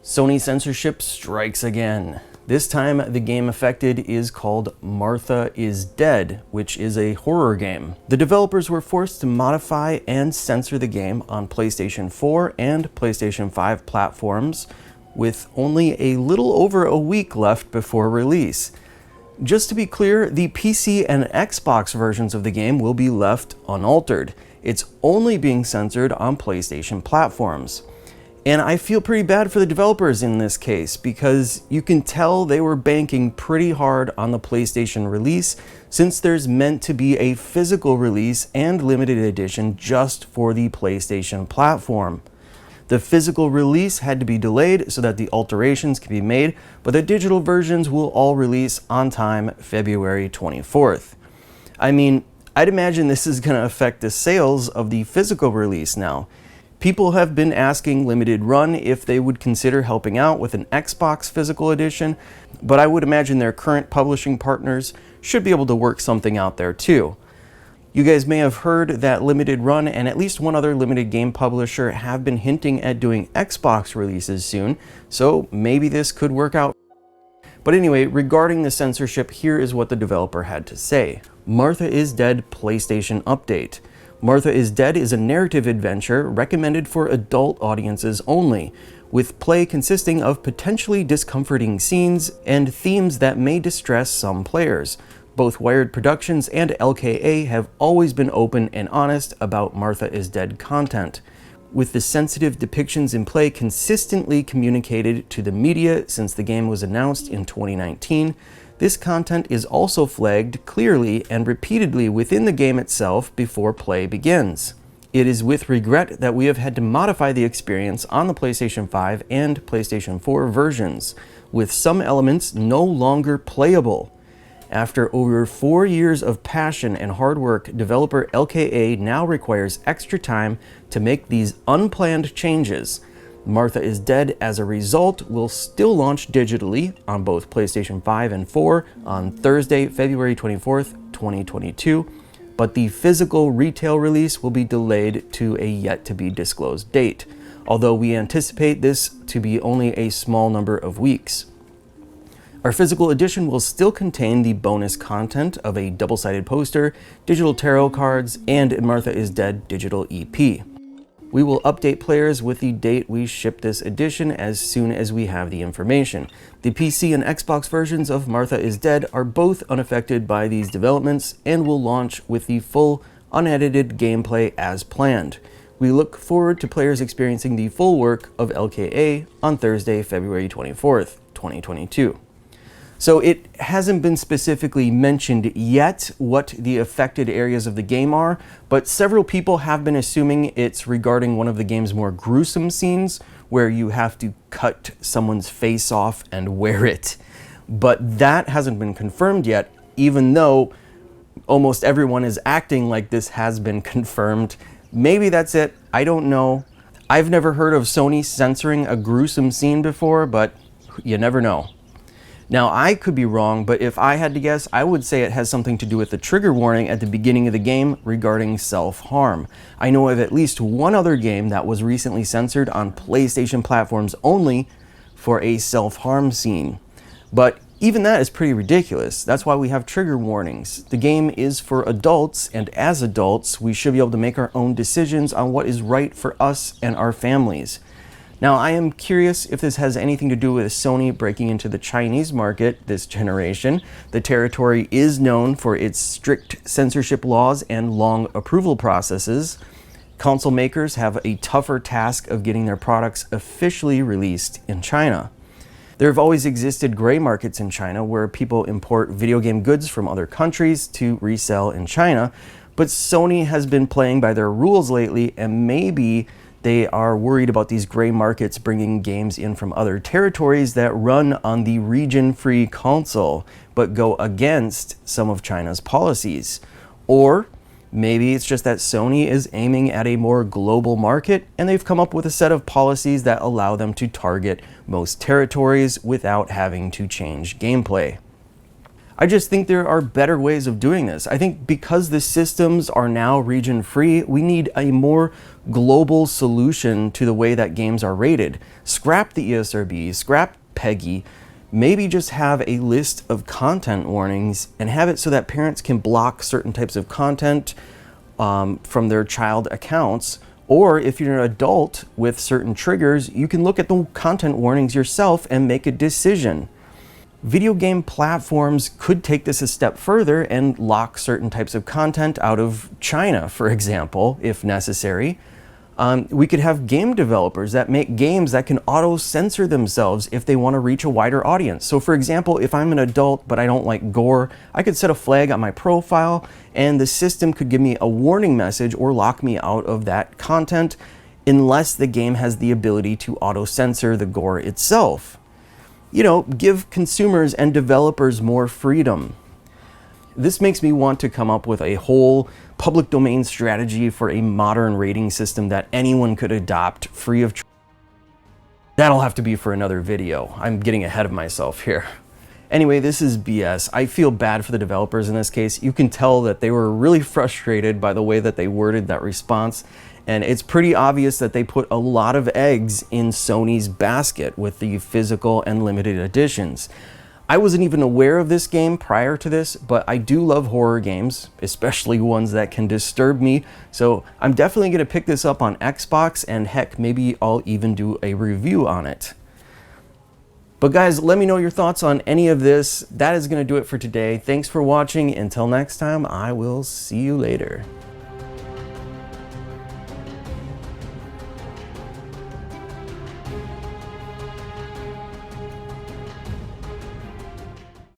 Sony Censorship strikes again. This time, the game affected is called Martha is Dead, which is a horror game. The developers were forced to modify and censor the game on PlayStation 4 and PlayStation 5 platforms, with only a little over a week left before release. Just to be clear, the PC and Xbox versions of the game will be left unaltered. It's only being censored on PlayStation platforms. And I feel pretty bad for the developers in this case, because you can tell they were banking pretty hard on the PlayStation release, since there's meant to be a physical release and limited edition just for the PlayStation platform. The physical release had to be delayed so that the alterations can be made, but the digital versions will all release on time February 24th. I mean, I'd imagine this is going to affect the sales of the physical release now. People have been asking Limited Run if they would consider helping out with an Xbox physical edition, but I would imagine their current publishing partners should be able to work something out there too. You guys may have heard that Limited Run and at least one other limited game publisher have been hinting at doing Xbox releases soon, so maybe this could work out. But anyway, regarding the censorship, here is what the developer had to say. Martha is Dead PlayStation Update. Martha is Dead is a narrative adventure recommended for adult audiences only, with play consisting of potentially discomforting scenes and themes that may distress some players. Both Wired Productions and LKA have always been open and honest about Martha is Dead content, with the sensitive depictions in play consistently communicated to the media since the game was announced in 2019. This content is also flagged clearly and repeatedly within the game itself before play begins. It is with regret that we have had to modify the experience on the PlayStation 5 and PlayStation 4 versions, with some elements no longer playable. After over 4 years of passion and hard work, developer LKA now requires extra time to make these unplanned changes. Martha is Dead, as a result, will still launch digitally on both PlayStation 5 and 4 on Thursday, February 24th, 2022, but the physical retail release will be delayed to a yet-to-be-disclosed date, although we anticipate this to be only a small number of weeks. Our physical edition will still contain the bonus content of a double-sided poster, digital tarot cards, and Martha is Dead digital EP. We will update players with the date we ship this edition as soon as we have the information. The PC and Xbox versions of Martha is Dead are both unaffected by these developments and will launch with the full, unedited gameplay as planned. We look forward to players experiencing the full work of LKA on Thursday, February 24th, 2022. So it hasn't been specifically mentioned yet what the affected areas of the game are, but several people have been assuming it's regarding one of the game's more gruesome scenes where you have to cut someone's face off and wear it. But that hasn't been confirmed yet, even though almost everyone is acting like this has been confirmed. Maybe that's it, I don't know. I've never heard of Sony censoring a gruesome scene before, but you never know. Now, I could be wrong, but if I had to guess, I would say it has something to do with the trigger warning at the beginning of the game regarding self-harm. I know of at least one other game that was recently censored on PlayStation platforms only for a self-harm scene. But even that is pretty ridiculous. That's why we have trigger warnings. The game is for adults, and as adults, we should be able to make our own decisions on what is right for us and our families. Now, I am curious if this has anything to do with Sony breaking into the Chinese market this generation. The territory is known for its strict censorship laws and long approval processes. Console makers have a tougher task of getting their products officially released in China. There have always existed gray markets in China where people import video game goods from other countries to resell in China, but Sony has been playing by their rules lately, and maybe they are worried about these gray markets bringing games in from other territories that run on the region-free console, but go against some of China's policies. Or maybe it's just that Sony is aiming at a more global market, and they've come up with a set of policies that allow them to target most territories without having to change gameplay. I just think there are better ways of doing this. I think because the systems are now region free, we need a more global solution to the way that games are rated. Scrap the ESRB, scrap PEGI, maybe just have a list of content warnings and have it so that parents can block certain types of content from their child accounts. Or if you're an adult with certain triggers, you can look at the content warnings yourself and make a decision. Video game platforms could take this a step further and lock certain types of content out of China, for example, if necessary. We could have game developers that make games that can auto-censor themselves if they want to reach a wider audience. So for example, if I'm an adult but I don't like gore, I could set a flag on my profile and the system could give me a warning message or lock me out of that content unless the game has the ability to auto-censor the gore itself. You know, give consumers and developers more freedom. This makes me want to come up with a whole public domain strategy for a modern rating system that anyone could adopt free of charge. That'll have to be for another video. I'm getting ahead of myself here. Anyway, this is BS. I feel bad for the developers in this case. You can tell that they were really frustrated by the way that they worded that response. And it's pretty obvious that they put a lot of eggs in Sony's basket with the physical and limited editions. I wasn't even aware of this game prior to this, but I do love horror games, especially ones that can disturb me. So I'm definitely going to pick this up on Xbox, and heck, maybe I'll even do a review on it. But guys, let me know your thoughts on any of this. That is going to do it for today. Thanks for watching. Until next time, I will see you later.